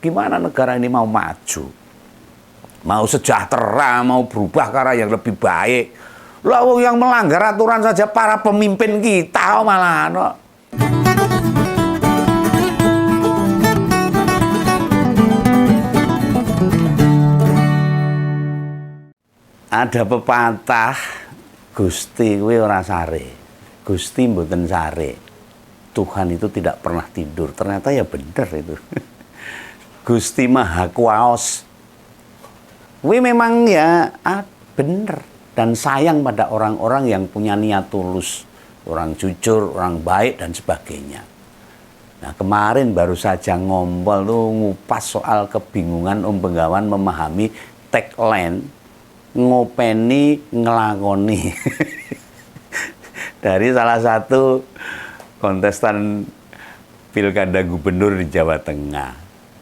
Gimana negara ini mau maju? Mau sejahtera, mau berubah ke arah yang lebih baik. Lah yang melanggar aturan saja para pemimpin kita malah no. Ada pepatah Gusti kuwi ora sare. Gusti mboten sare. Tuhan itu tidak pernah tidur. Ternyata ya bener itu. Gusti Maha Kuwaos. Kuwi memang ya bener dan sayang pada orang-orang yang punya niat tulus, orang jujur, orang baik dan sebagainya. Nah, kemarin baru saja ngompol tuh ngupas soal kebingungan Om Bengawan memahami tagline ngopeni ngelakoni dari salah satu kontestan pilkada gubernur di Jawa Tengah.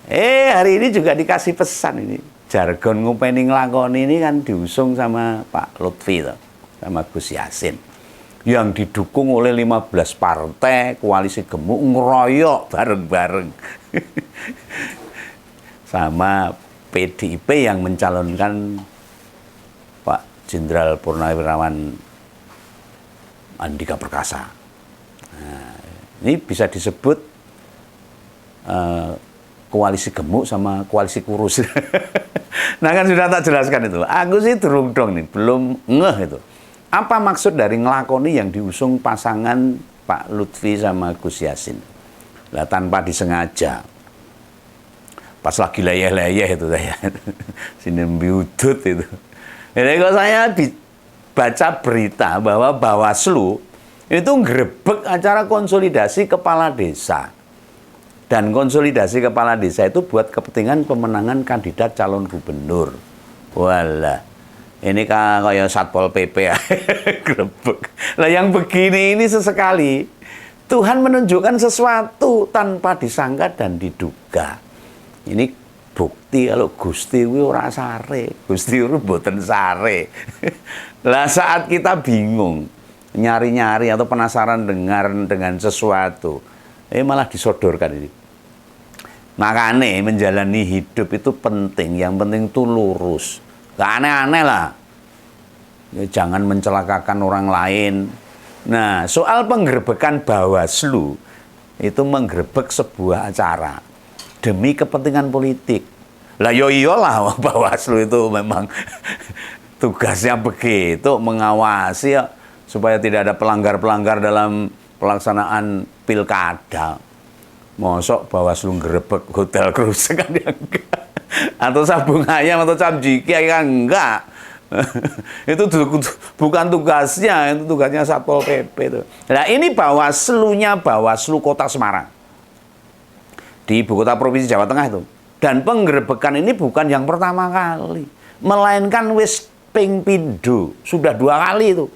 Hari ini juga dikasih pesan ini. Jargon ngopeni ngelakoni ini kan diusung sama Pak Lutfi sama Gus Yassin. Yang didukung oleh 15 partai koalisi gemuk ngeroyok bareng-bareng. Sama PDIP yang mencalonkan Pak Jenderal Purnawirawan Andika Perkasa. Nah, ini bisa disebut koalisi gemuk sama koalisi kurus. Nah kan sudah tak jelaskan itu. Aku sih durung dong nih, belum ngeh itu. Apa maksud dari ngelakoni yang diusung pasangan Pak Lutfi sama Gus Yassin? Lah tanpa disengaja. Pas lagi leyeh-leyeh itu saya. Sini biudut itu. Jadi kalau saya baca berita bahwa Bawaslu itu ngrebek acara konsolidasi kepala desa. Dan konsolidasi kepala desa itu buat kepentingan pemenangan kandidat calon gubernur. Walah, ini kayak Satpol PP ya, grebek. Lah yang begini ini sesekali Tuhan menunjukkan sesuatu tanpa disangka dan diduga. Ini bukti kalau Gusti kuwi ora sare, Gusti kuwi mboten sare. Lah saat kita bingung, nyari-nyari atau penasaran dengan sesuatu, malah disodorkan ini. Makanya menjalani hidup itu penting, yang penting itu lurus. Gak aneh-aneh lah. Ya, jangan mencelakakan orang lain. Nah, soal penggerbekan Bawaslu, itu menggerebek sebuah acara demi kepentingan politik. Lah yo iyalah Bawaslu itu memang tugasnya begitu, mengawasi ya, supaya tidak ada pelanggar-pelanggar dalam pelaksanaan pilkada. Mosok Bawaslu nggerebek hotel cruise kan ya enggak. Atau sabung ayam atau camjiki kan enggak. Itu bukan tugasnya, itu tugasnya Satpol PP itu. Nah, ini Bawaslu-nya Bawaslu Kota Semarang. Di ibu kota provinsi Jawa Tengah itu. Dan penggerebekan ini bukan yang pertama kali, melainkan wis ping pindho, sudah 2 kali itu.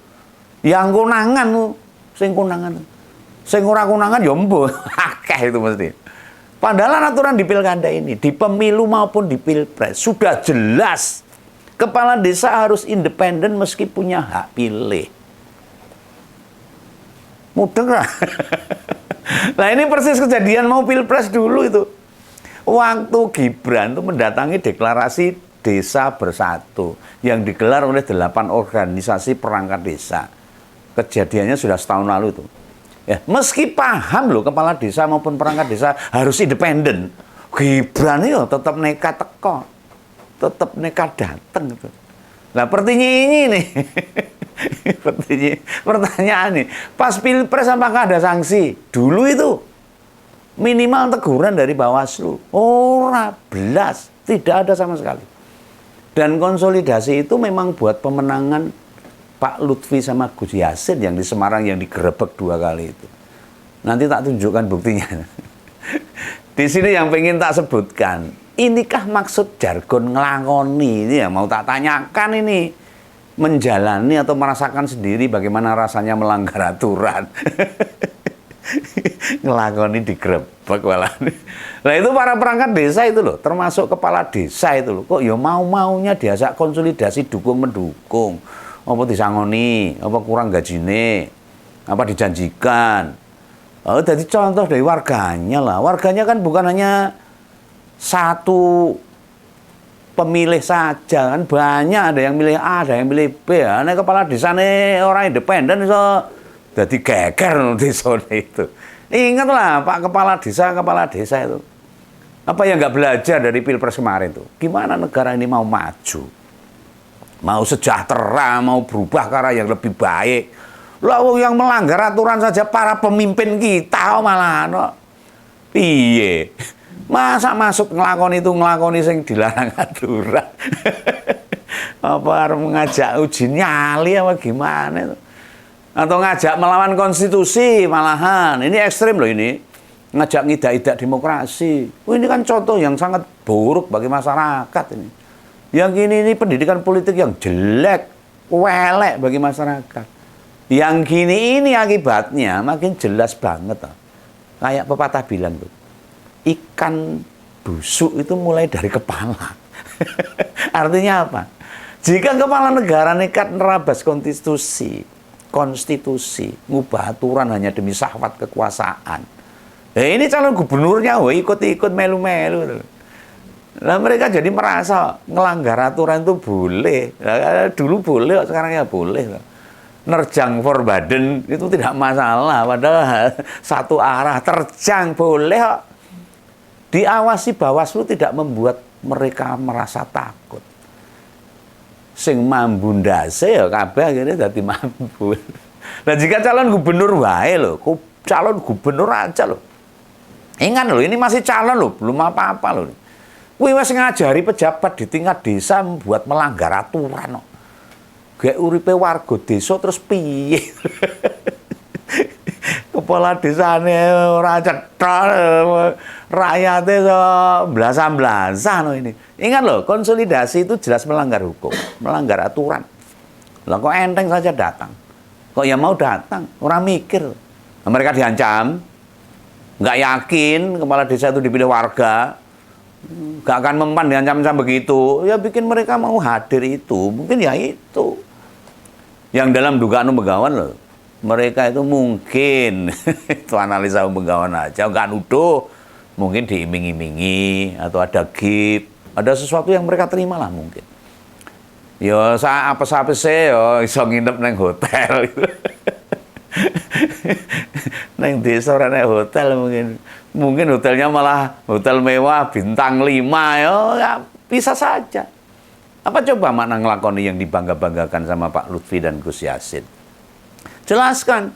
Yang konangan tuh, sing konangan. Sing ora konangan ya mbuh, akeh itu mesti. Padahal aturan di pilkada ini, di pemilu maupun di pilpres sudah jelas kepala desa harus independen meski punya hak pilih. Mudeng lah. Nah ini persis kejadian mau pilpres dulu itu. Waktu Gibran itu mendatangi deklarasi Desa Bersatu yang digelar oleh 8 organisasi perangkat desa. Kejadiannya sudah setahun lalu itu. Ya, meski paham loh kepala desa maupun perangkat desa harus independen, Gibran itu tetap nekat teko, tetap nekat datang gitu. Nah ini nih, pertanyaan nih, pas pilpres apakah ada sanksi? Dulu itu minimal teguran dari Bawaslu, ora belas, tidak ada sama sekali. Dan konsolidasi itu memang buat pemenangan Pak Lutfi sama Gus Yassin yang di Semarang yang digerebek 2 kali itu. Nanti tak tunjukkan buktinya. Di sini yang pengen tak sebutkan, inikah maksud jargon ngelakoni ini ya mau tak tanyakan ini. Menjalani atau merasakan sendiri bagaimana rasanya melanggar aturan. Ngelakoni digerebek malah. Nah itu para perangkat desa itu loh, termasuk kepala desa itu loh. Kok ya mau-maunya diajak konsolidasi dukung-mendukung. Apa disangoni, apa kurang gajine, apa dijanjikan. Oh, jadi contoh dari warganya lah. Warganya kan bukan hanya satu pemilih saja kan banyak, ada yang milih A, ada yang milih B. Nah, kepala desa ini orang independen so jadi geger desa itu. Ingatlah Pak kepala desa itu. Apa yang nggak belajar dari Pilpres kemarin tuh? Gimana negara ini mau maju, mau sejahtera, mau berubah ke arah yang lebih baik. Lalu yang melanggar aturan saja para pemimpin kita malah no. Piye? Masa masuk ngelakoni sing dilarang aturan. Apa harus mengajak uji nyali apa gimana itu? Atau ngajak melawan konstitusi malahan. Ini ekstrim loh ini. Ngajak ngidak-idak demokrasi. Ini kan contoh yang sangat buruk bagi masyarakat ini. Yang ini pendidikan politik yang jelek, welek bagi masyarakat. Yang gini ini akibatnya makin jelas banget. Kayak pepatah bilang tuh. Ikan busuk itu mulai dari kepala. Artinya apa? Jika kepala negara nekat nerabas konstitusi, ngubah aturan hanya demi syahwat kekuasaan. Ini calon gubernurnya ikut-ikut melu-melu. Nah, mereka jadi merasa ngelanggar aturan itu boleh. Nah, dulu boleh, sekarang ya boleh. Nerjang Forbaden itu tidak masalah, padahal satu arah terjang boleh. Diawasi Bawaslu tidak membuat mereka merasa takut. Sing mambu ndase ya kabeh akhirnya dadi mambu. Nah, jika calon gubernur wae lho, calon gubernur aja lho. Ingat lho, ini masih calon lho, belum apa-apa lho. Kuwi wis ngajari pejabat di tingkat desa membuat melanggar aturan kok. Gek uripe warga desa terus piye? Kepala desane ora cetha, rakyatnya so belasan-belasan loh ini. Ingat loh, konsolidasi itu jelas melanggar hukum, melanggar aturan. Lah kok enteng saja datang? Kok ya mau datang? Orang mikir. Nah, mereka diancam, nggak yakin kepala desa itu dipilih warga, nggak akan mempan diancam-ancam begitu. Ya bikin mereka mau hadir itu, mungkin ya itu. Yang dalam dugaan Begawan loh. Mereka itu mungkin, itu analisa Begawan aja, nggak nuduh, mungkin diiming-imingi, atau ada gift, ada sesuatu yang mereka terima lah mungkin. Ya, apa-apa sih, iso nginep neng hotel. Neng desa neng hotel mungkin hotelnya malah hotel mewah, bintang 5, ya bisa saja. Apa coba makna ngelakoni yang dibangga-banggakan sama Pak Lutfi dan Gus Yassin? Jelaskan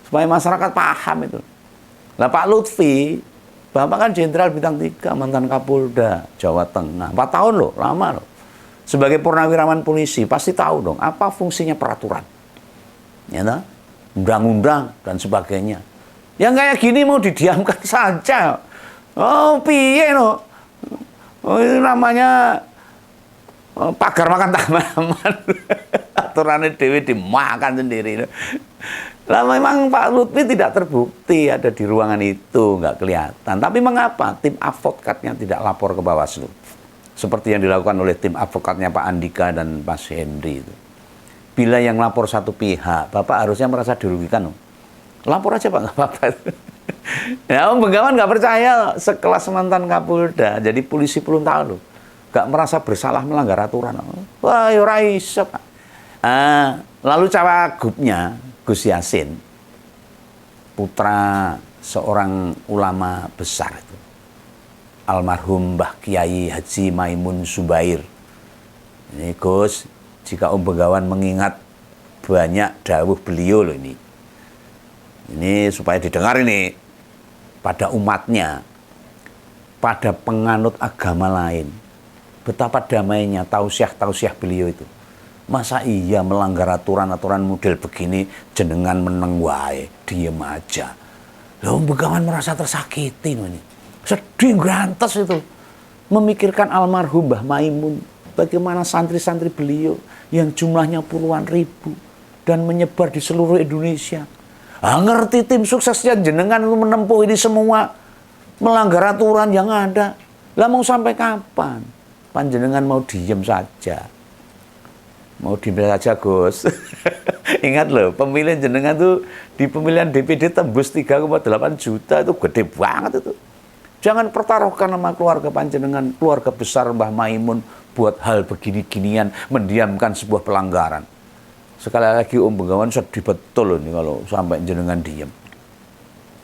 supaya masyarakat paham itu. Lah Pak Lutfi, Bapak kan Jenderal Bintang 3, mantan Kapolda Jawa Tengah. 4 tahun loh, lama loh. Sebagai purnawirawan polisi pasti tahu dong apa fungsinya peraturan. Ya toh? Undang-undang dan sebagainya. Yang kayak gini mau didiamkan saja. Oh, piye no? Oh, ini namanya pagar makan tanaman. Aturannya dewi dimakan sendiri. Lah memang Pak Lutfi tidak terbukti ada di ruangan itu, nggak kelihatan. Tapi mengapa tim advokatnya tidak lapor ke Bawaslu? Seperti yang dilakukan oleh tim advokatnya Pak Andika dan Mas Henry itu. Bila yang lapor satu pihak, Bapak harusnya merasa dirugikan. Lapor aja Pak, nggak apa-apa. Ya, Om Begawan nggak percaya sekelas mantan Kapolda, jadi polisi puluhan tahun loh. Gak merasa bersalah melanggar aturan. Wah, ya ora iso, Pak. Lalu cawagupnya Gus Yassin, putra seorang ulama besar itu, almarhum Mbah Kiai Haji Maimun Zubair. Ini Gus, jika Om Begawan mengingat banyak dawuh beliau loh ini. Ini supaya didengar ini pada umatnya, pada penganut agama lain. Betapa damainya tausiah beliau itu. Masa iya melanggar aturan-aturan model begini jenengan meneng wae, diem aja. Loh, Begawan merasa tersakiti ini. Sedih grantes itu. Memikirkan almarhum Mbah Maimun, bagaimana santri-santri beliau yang jumlahnya puluhan ribu dan menyebar di seluruh Indonesia. Ngerti tim suksesnya jenengan itu menempuh ini semua melanggar aturan yang ada. Lah mau sampai kapan? Panjenengan mau diem saja. Mau diem saja, Gus. Ingat loh, pemilihan jenengan tuh di pemilihan DPD tembus 3,8 juta, itu gede banget itu. Jangan pertaruhkan nama keluarga panjenengan, keluarga besar Mbah Maimun buat hal begini-ginian, mendiamkan sebuah pelanggaran. Sekali lagi Om Bengawan sedih betul ini kalau sampai jenengan diam.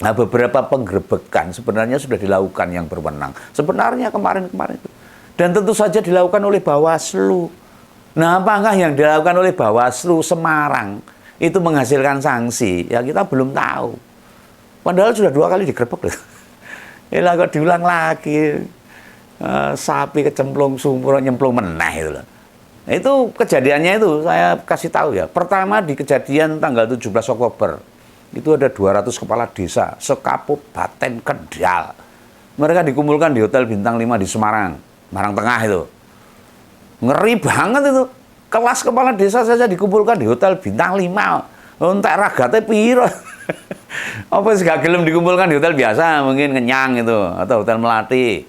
Nah, beberapa penggerebekan sebenarnya sudah dilakukan yang berwenang. Sebenarnya kemarin-kemarin itu. Dan tentu saja dilakukan oleh Bawaslu. Nah, apakah yang dilakukan oleh Bawaslu Semarang itu menghasilkan sanksi? Ya kita belum tahu. Padahal sudah 2 kali digerebek. Ya kok diulang lagi. Sapi kecemplung sumur nyemplung meneh itu loh. Itu kejadiannya itu saya kasih tahu ya. Pertama di kejadian tanggal 17 Oktober. Itu ada 200 kepala desa sekabupaten Kendal. Mereka dikumpulkan di Hotel Bintang 5 di Semarang, Semarang Tengah itu. Ngeri banget itu. Kelas kepala desa saja dikumpulkan di Hotel Bintang 5. Entek ragate piro. Apa sih gak gelem dikumpulkan di hotel biasa, mungkin Kenyang itu atau Hotel Melati.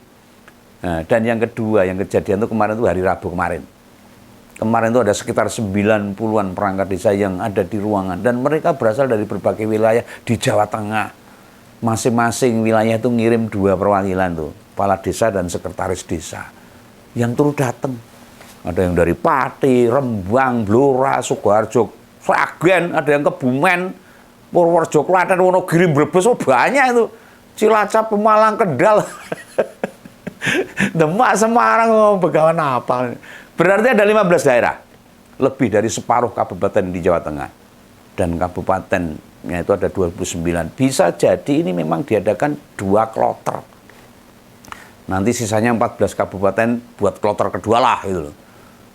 Nah, dan yang kedua, yang kejadian itu kemarin itu hari Rabu kemarin. Kemarin itu ada sekitar 90-an perangkat desa yang ada di ruangan. Dan mereka berasal dari berbagai wilayah di Jawa Tengah. Masing-masing wilayah itu ngirim 2 perwakilan tuh. Kepala desa dan sekretaris desa. Yang turut datang. Ada yang dari Pati, Rembang, Blora, Sukoharjo, Sragen, ada yang Kebumen, Purworejo, Klaten, Wonogiri, Brebes, oh banyak itu. Cilacap, Pemalang, Kendal. Demak, Semarang, oh, Bengawan apa. Berarti ada 15 daerah. Lebih dari separuh kabupaten di Jawa Tengah. Dan kabupatennya itu ada 29. Bisa jadi ini memang diadakan 2 kloter. Nanti sisanya 14 kabupaten buat kloter kedua lah gitu loh.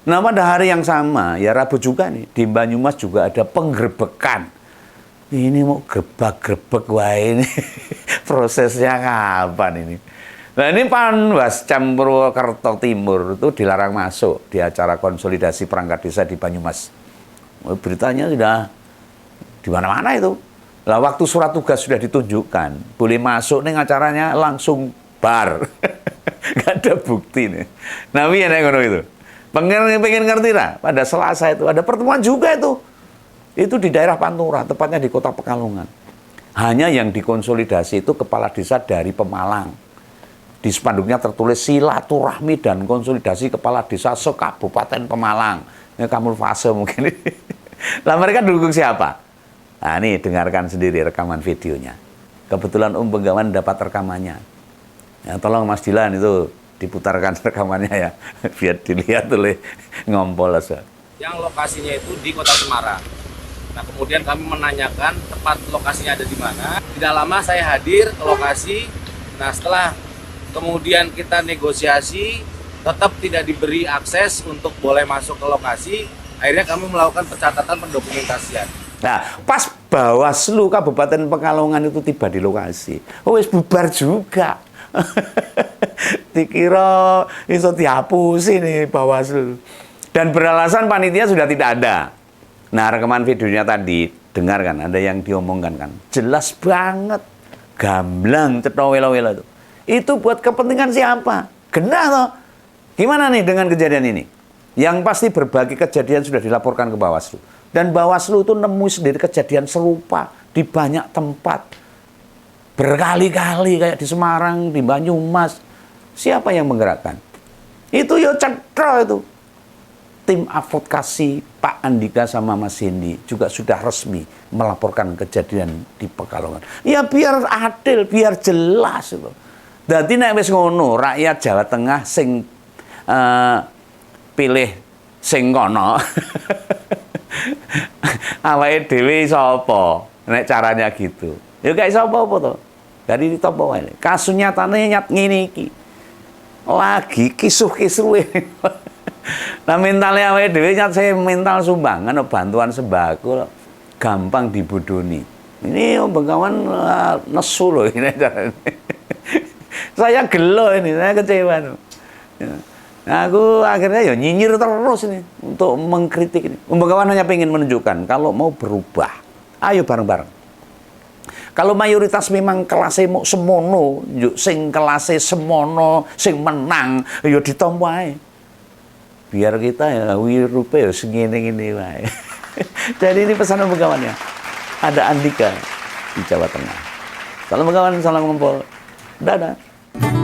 Nah pada hari yang sama, ya Rabu juga nih, di Banyumas juga ada penggerebekan. Ini mau grebek-grebek, wah ini prosesnya kapan ini? Nah ini Panwascam Purwokerto Timur itu dilarang masuk di acara konsolidasi perangkat desa di Banyumas. Beritanya sudah di mana-mana itu. Lah waktu surat tugas sudah ditunjukkan, boleh masuk nih acaranya langsung bar. Gak ada bukti nih. Nah piye nek ngono itu? Pengen ngerti lah, pada Selasa itu ada pertemuan juga itu. Itu di daerah Pantura, tepatnya di Kota Pekalongan. Hanya yang dikonsolidasi itu kepala desa dari Pemalang. Di spanduknya tertulis silaturahmi dan konsolidasi kepala desa sekabupaten Pemalang. Ini kamuflase mungkin. Lah mereka dukung siapa? Nah ini dengarkan sendiri rekaman videonya. Kebetulan Om Bengawan dapat rekamannya. Ya, tolong Mas Dilan itu diputarkan rekamannya ya, biar dilihat oleh Ngompolos. Yang lokasinya itu di Kota Semarang. Nah kemudian kami menanyakan tempat lokasinya ada di mana. Tidak lama saya hadir ke lokasi. Nah setelah kemudian kita negosiasi, tetap tidak diberi akses untuk boleh masuk ke lokasi. Akhirnya kami melakukan pencatatan pendokumentasian. Nah pas Bawaslu Kabupaten Pekalongan itu tiba di lokasi, oh wis bubar juga. Dikira iso dihapusi nih Bawaslu. Dan beralasan panitia sudah tidak ada. Nah rekaman videonya tadi, dengarkan, ada yang diomongkan kan. Jelas banget, gamblang, cetha welo-welo itu. Itu buat kepentingan siapa? Genah toh. Gimana nih dengan kejadian ini? Yang pasti berbagai kejadian sudah dilaporkan ke Bawaslu. Dan Bawaslu itu nemu sendiri kejadian serupa di banyak tempat. Berkali-kali kayak di Semarang, di Banyumas. Siapa yang menggerakkan? Itu ya cetha itu. Tim advokasi Pak Andika sama Mas Hendi juga sudah resmi melaporkan kejadian di Pekalongan. Ya biar adil, biar jelas itu. Dadi nek wis ngono, rakyat Jawa Tengah sing pilih sing kono. Awake dhewe sapa? Nek caranya gitu. Ya gak iso apa-apa to. Dari ditopo wae. Kasus nyatane nyat ngene iki. Lagi kisuh-kisuhe. Nah mentalnya awake dhewe nyat saya mental sumbangan bantuan sembako gampang dibodoni. Ini Bengawan nesu loh ini. Saya gelo ini, saya kecewa. Nah, aku akhirnya ya nyinyir terus ini untuk mengkritik ini. Bengawan hanya ingin menunjukkan kalau mau berubah, ayo bareng-bareng. Kalau mayoritas memang kelasnya mau semono, yuk sing kelasnya semono, sing menang, yuk ditompo ae. Biar kita ya wirupe ya segini-gini wae. Jadi ini pesan Bengawan ya. Ada Andika di Jawa Tengah. Salam Bengawan, salam Ngompol. Dadah. Semarang.